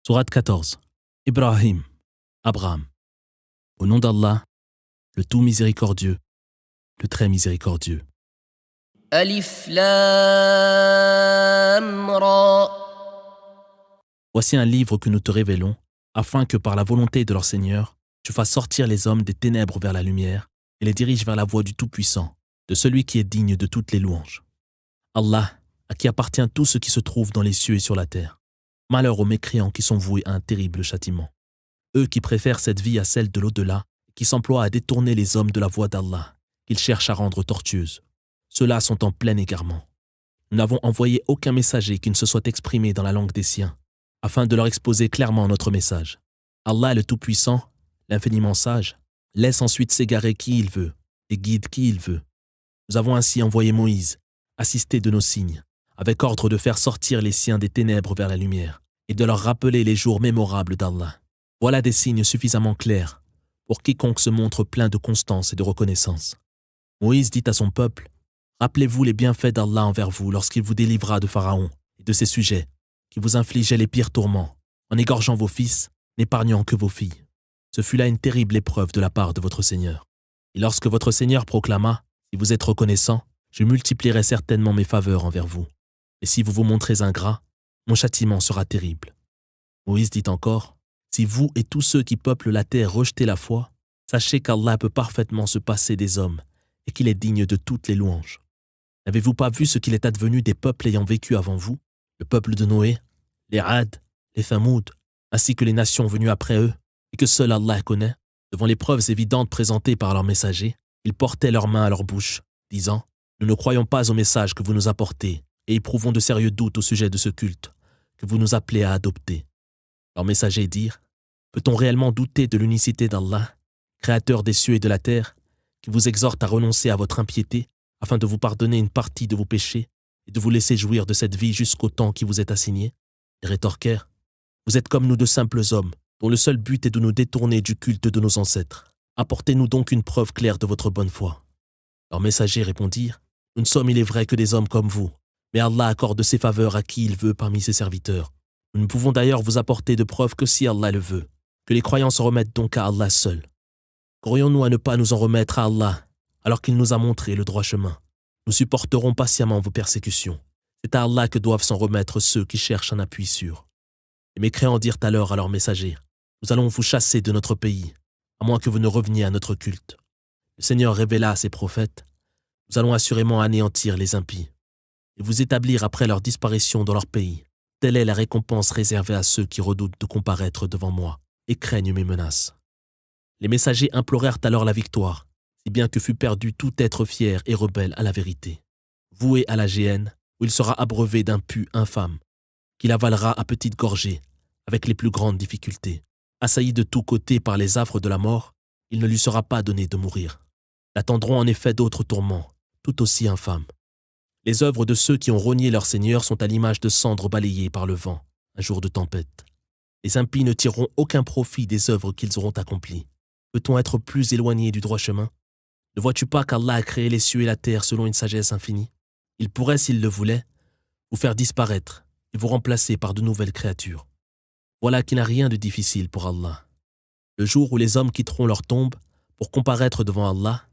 Sourate 14. Ibrahim, Abraham. Au nom d'Allah, le tout miséricordieux, le très miséricordieux. Alif Lam Ra. Voici un livre que nous te révélons, afin que par la volonté de leur Seigneur, tu fasses sortir les hommes des ténèbres vers la lumière et les diriges vers la voie du Tout-Puissant, de celui qui est digne de toutes les louanges. Allah, à qui appartient tout ce qui se trouve dans les cieux et sur la terre. Malheur aux mécréants qui sont voués à un terrible châtiment. Eux qui préfèrent cette vie à celle de l'au-delà, qui s'emploient à détourner les hommes de la voie d'Allah, qu'ils cherchent à rendre tortueuse. Ceux-là sont en plein égarement. Nous n'avons envoyé aucun messager qui ne se soit exprimé dans la langue des siens, afin de leur exposer clairement notre message. Allah, le Tout-Puissant, l'infiniment sage, laisse ensuite s'égarer qui il veut et guide qui il veut. Nous avons ainsi envoyé Moïse, assisté de nos signes, avec ordre de faire sortir les siens des ténèbres vers la lumière et de leur rappeler les jours mémorables d'Allah. Voilà des signes suffisamment clairs pour quiconque se montre plein de constance et de reconnaissance. Moïse dit à son peuple, « Rappelez-vous les bienfaits d'Allah envers vous lorsqu'il vous délivra de Pharaon et de ses sujets, qui vous infligeaient les pires tourments, en égorgeant vos fils, n'épargnant que vos filles. Ce fut là une terrible épreuve de la part de votre Seigneur. Et lorsque votre Seigneur proclama, « Si vous êtes reconnaissant, je multiplierai certainement mes faveurs envers vous. Et si vous vous montrez ingrat, mon châtiment sera terrible. » Moïse dit encore, « Si vous et tous ceux qui peuplent la terre rejetez la foi, sachez qu'Allah peut parfaitement se passer des hommes et qu'il est digne de toutes les louanges. N'avez-vous pas vu ce qu'il est advenu des peuples ayant vécu avant vous, le peuple de Noé, les Ad, les Thamoud, ainsi que les nations venues après eux, et que seul Allah connaît, devant les preuves évidentes présentées par leurs messagers, ils portaient leurs mains à leur bouche, disant, « Nous ne croyons pas au message que vous nous apportez, et éprouvons de sérieux doutes au sujet de ce culte que vous nous appelez à adopter. » Leurs messagers dirent, « Peut-on réellement douter de l'unicité d'Allah, créateur des cieux et de la terre, qui vous exhorte à renoncer à votre impiété, afin de vous pardonner une partie de vos péchés et de vous laisser jouir de cette vie jusqu'au temps qui vous est assigné ?» Ils rétorquèrent, « Vous êtes comme nous de simples hommes, dont le seul but est de nous détourner du culte de nos ancêtres. Apportez-nous donc une preuve claire de votre bonne foi. » Leurs messagers répondirent, « Nous ne sommes il est vrai que des hommes comme vous, mais Allah accorde ses faveurs à qui il veut parmi ses serviteurs. Nous ne pouvons d'ailleurs vous apporter de preuves que si Allah le veut. Que les croyants s'en remettent donc à Allah seul. Qu'aurions-nous à ne pas nous en remettre à Allah, alors qu'il nous a montré le droit chemin? Nous supporterons patiemment vos persécutions. C'est à Allah que doivent s'en remettre ceux qui cherchent un appui sûr. » Les mécréants dirent alors à leurs messagers, « Nous allons vous chasser de notre pays, à moins que vous ne reveniez à notre culte. » Le Seigneur révéla à ses prophètes, « Nous allons assurément anéantir les impies et vous établir après leur disparition dans leur pays. Telle est la récompense réservée à ceux qui redoutent de comparaître devant moi et craignent mes menaces. » Les messagers implorèrent alors la victoire, si bien que fut perdu tout être fier et rebelle à la vérité. Voué à la géhenne, où il sera abreuvé d'un pu infâme, qu'il avalera à petites gorgées, avec les plus grandes difficultés. Assailli de tous côtés par les affres de la mort, il ne lui sera pas donné de mourir. L'attendront en effet d'autres tourments, tout aussi infâmes. Les œuvres de ceux qui ont renié leur Seigneur sont à l'image de cendres balayées par le vent, un jour de tempête. Les impies ne tireront aucun profit des œuvres qu'ils auront accomplies. Peut-on être plus éloigné du droit chemin? Ne vois-tu pas qu'Allah a créé les cieux et la terre selon une sagesse infinie? Il pourrait, s'il le voulait, vous faire disparaître et vous remplacer par de nouvelles créatures. Voilà qui n'a rien de difficile pour Allah. Le jour où les hommes quitteront leur tombe pour comparaître devant Allah,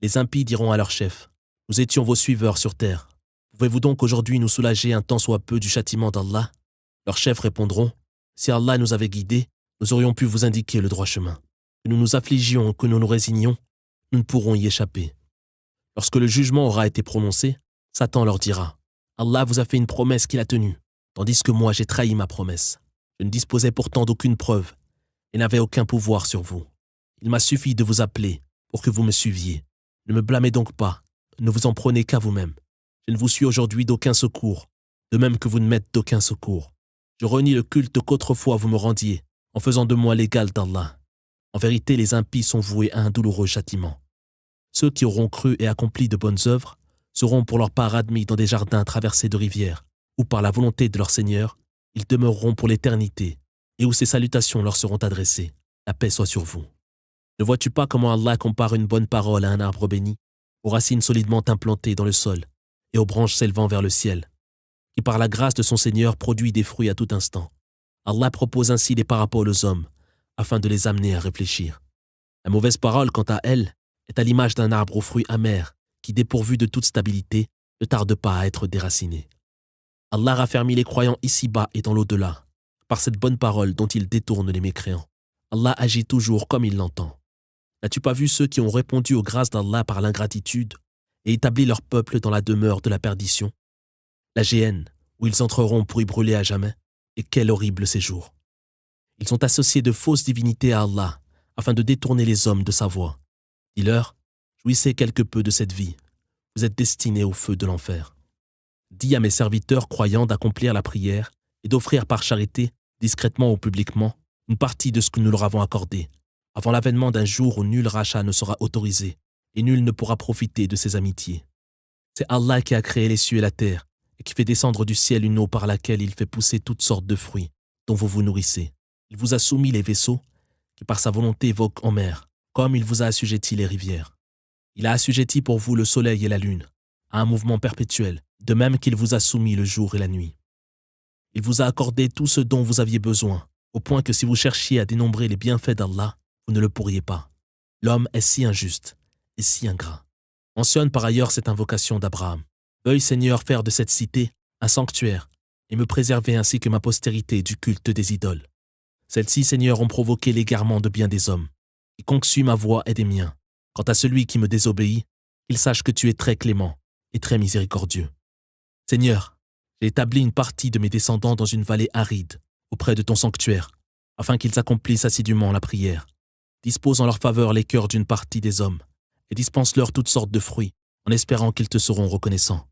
les impies diront à leur chef, « Nous étions vos suiveurs sur terre. Pouvez-vous donc aujourd'hui nous soulager un tant soit peu du châtiment d'Allah ?» Leurs chefs répondront, « Si Allah nous avait guidés, nous aurions pu vous indiquer le droit chemin. Que nous nous affligions ou que nous nous résignions, nous ne pourrons y échapper. » Lorsque le jugement aura été prononcé, Satan leur dira, « Allah vous a fait une promesse qu'il a tenue, tandis que moi j'ai trahi ma promesse. Je ne disposais pourtant d'aucune preuve et n'avais aucun pouvoir sur vous. Il m'a suffi de vous appeler pour que vous me suiviez. Ne me blâmez donc pas, ne vous en prenez qu'à vous-même. Je ne vous suis aujourd'hui d'aucun secours, de même que vous ne m'êtes d'aucun secours. Je renie le culte qu'autrefois vous me rendiez, en faisant de moi l'égal d'Allah. En vérité, les impies sont voués à un douloureux châtiment. Ceux qui auront cru et accompli de bonnes œuvres seront pour leur part admis dans des jardins traversés de rivières, où par la volonté de leur Seigneur, ils demeureront pour l'éternité, et où ces salutations leur seront adressées. La paix soit sur vous. Ne vois-tu pas comment Allah compare une bonne parole à un arbre béni, aux racines solidement implantées dans le sol, et aux branches s'élevant vers le ciel, qui par la grâce de son Seigneur produit des fruits à tout instant. Allah propose ainsi des paraboles aux hommes, afin de les amener à réfléchir. La mauvaise parole, quant à elle, est à l'image d'un arbre aux fruits amers, qui, dépourvu de toute stabilité, ne tarde pas à être déraciné. Allah raffermit les croyants ici-bas et dans l'au-delà, par cette bonne parole dont il détourne les mécréants. Allah agit toujours comme il l'entend. N'as-tu pas vu ceux qui ont répondu aux grâces d'Allah par l'ingratitude et établi leur peuple dans la demeure de la perdition? La géhenne, où ils entreront pour y brûler à jamais, et quel horrible séjour! Ils ont associé de fausses divinités à Allah, afin de détourner les hommes de sa voie. Dis-leur, jouissez quelque peu de cette vie, vous êtes destinés au feu de l'enfer. Dis à mes serviteurs croyants d'accomplir la prière et d'offrir par charité, discrètement ou publiquement, une partie de ce que nous leur avons accordé, avant l'avènement d'un jour où nul rachat ne sera autorisé et nul ne pourra profiter de ses amitiés. C'est Allah qui a créé les cieux et la terre et qui fait descendre du ciel une eau par laquelle il fait pousser toutes sortes de fruits dont vous vous nourrissez. Il vous a soumis les vaisseaux qui par sa volonté voguent en mer, comme il vous a assujetti les rivières. Il a assujetti pour vous le soleil et la lune, à un mouvement perpétuel, de même qu'il vous a soumis le jour et la nuit. Il vous a accordé tout ce dont vous aviez besoin, au point que si vous cherchiez à dénombrer les bienfaits d'Allah, vous ne le pourriez pas. L'homme est si injuste et si ingrat. Mentionne par ailleurs cette invocation d'Abraham. Veuille Seigneur faire de cette cité un sanctuaire et me préserver ainsi que ma postérité du culte des idoles. Celles-ci, Seigneur, ont provoqué l'égarement de bien des hommes. Quiconque suit ma voie est des miens. Quant à celui qui me désobéit, qu'il sache que tu es très clément et très miséricordieux. Seigneur, j'ai établi une partie de mes descendants dans une vallée aride, auprès de ton sanctuaire, afin qu'ils accomplissent assidûment la prière. Dispose en leur faveur les cœurs d'une partie des hommes, et dispense-leur toutes sortes de fruits, en espérant qu'ils te seront reconnaissants.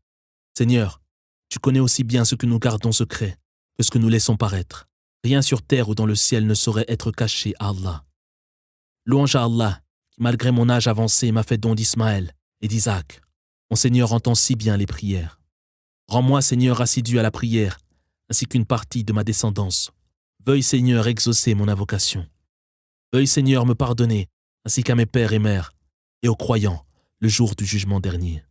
Seigneur, tu connais aussi bien ce que nous gardons secret que ce que nous laissons paraître. Rien sur terre ou dans le ciel ne saurait être caché à Allah. Louange à Allah, qui malgré mon âge avancé m'a fait don d'Ismaël et d'Isaac. Mon Seigneur entend si bien les prières. Rends-moi, Seigneur, assidu à la prière, ainsi qu'une partie de ma descendance. Veuille, Seigneur, exaucer mon invocation. Veuille, Seigneur, me pardonner, ainsi qu'à mes pères et mères, et aux croyants, le jour du jugement dernier.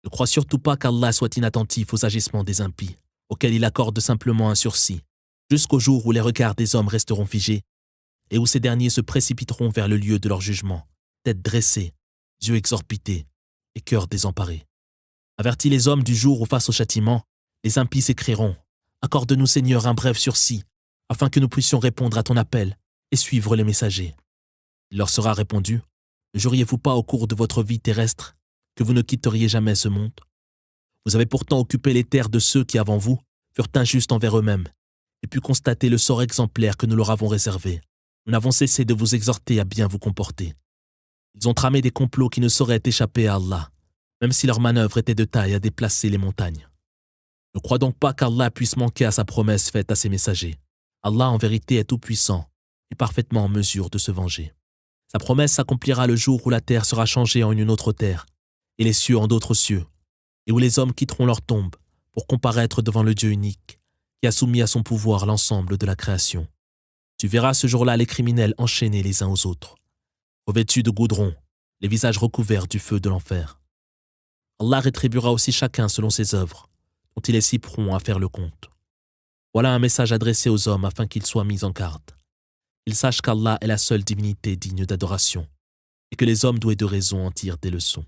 Ne crois surtout pas qu'Allah soit inattentif aux agissements des impies, auxquels il accorde simplement un sursis, jusqu'au jour où les regards des hommes resteront figés, et où ces derniers se précipiteront vers le lieu de leur jugement, tête dressée, yeux exorbités et cœur désemparé. Avertis les hommes du jour où face au châtiment, les impies s'écrieront « Accorde-nous, Seigneur, un bref sursis, afin que nous puissions répondre à ton appel et suivre les messagers. » Il leur sera répondu « Ne juriez-vous pas au cours de votre vie terrestre que vous ne quitteriez jamais ce monde? Vous avez pourtant occupé les terres de ceux qui, avant vous, furent injustes envers eux-mêmes, et pu constater le sort exemplaire que nous leur avons réservé. Nous n'avons cessé de vous exhorter à bien vous comporter. Ils ont tramé des complots qui ne sauraient échapper à Allah, même si leur manœuvre était de taille à déplacer les montagnes. Ne crois donc pas qu'Allah puisse manquer à sa promesse faite à ses messagers. Allah en vérité est tout-puissant et parfaitement en mesure de se venger. Sa promesse s'accomplira le jour où la terre sera changée en une autre terre, et les cieux en d'autres cieux, et où les hommes quitteront leur tombe pour comparaître devant le Dieu unique, qui a soumis à son pouvoir l'ensemble de la création. Tu verras ce jour-là les criminels enchaînés les uns aux autres, revêtus de goudron, les visages recouverts du feu de l'enfer. Allah rétribuera aussi chacun selon ses œuvres, dont il est si prompt à faire le compte. Voilà un message adressé aux hommes afin qu'ils soient mis en garde. Ils sachent qu'Allah est la seule divinité digne d'adoration, et que les hommes doués de raison en tirent des leçons.